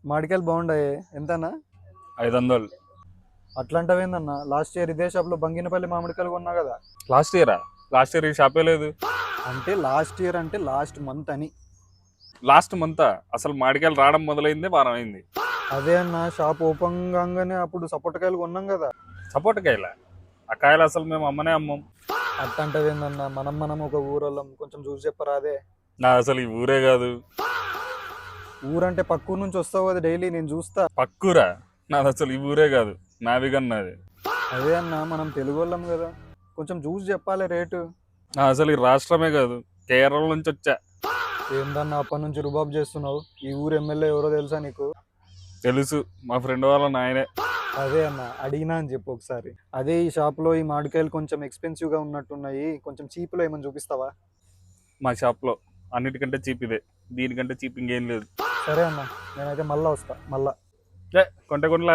మామిడికాయలు బాగుండాయి. ఎంతన్నా? 500. అట్లాంటివేందన్నా, last year ఇదే షాప్లో బంగినపల్లి మామిడికాయలు కొన్నా కదా. లాస్ట్ ఇయరా? లాస్ట్ ఇయర్ ఈ షాపే లేదు. అంటే లాస్ట్ ఇయర్ అంటే లాస్ట్ మంత్ అని. లాస్ట్ మంత్ అసలు మామిడికాయలు రావడం మొదలైంది వారం అయింది. అదే అన్న, షాప్ ఓపెన్ కాగానే అప్పుడు సపోటకాయలు కొన్నాం కదా. సపోటా కాయల? ఆ కాయలు అసలు మేము అమ్మనే అమ్మం. అట్లాంటివేందన్నా, మనం ఒక ఊరోళ్ళం, కొంచెం చూసి చెప్పరాదే. నా అసలు ఈ ఊరే కాదు. ఊరంటే పక్క ఊరు నుంచి వస్తావు కదా డైలీ, నేను చూస్తా. పక్కూరా? నాది అసలు ఈ ఊరే కాదు, నావిగన్ నాది. అదే అన్న, మనం తెలుగు వాళ్ళం కదా, కొంచెం చూసి చెప్పాలి రేటు. నా అసలు ఈ రాష్ట్రమే కాదు, కేరళ నుంచి వచ్చా. ఏందన్నా అప్పటి నుంచి రుబాబ్ చేస్తున్నావు? ఈ ఊరు ఎమ్మెల్యే ఎవరో తెలుసా నీకు? తెలుసు, మా ఫ్రెండ్ వాళ్ళ నాయనే. అదే అన్న, అడిగినా అని చెప్పు ఒకసారి. అదే ఈ షాప్లో ఈ మామిడికాయలు కొంచెం ఎక్స్పెన్సివ్గా ఉన్నట్టున్నాయి, కొంచెం చీప్లో ఏమైనా చూపిస్తావా? మా షాప్లో అన్నిటికంటే చీప్ ఇదే, దీనికంటే చీప్ ఇంకేం లేదు. సరే అన్న, నేనైతే మళ్ళా వస్తా మళ్ళా. కొంటే కొన్ని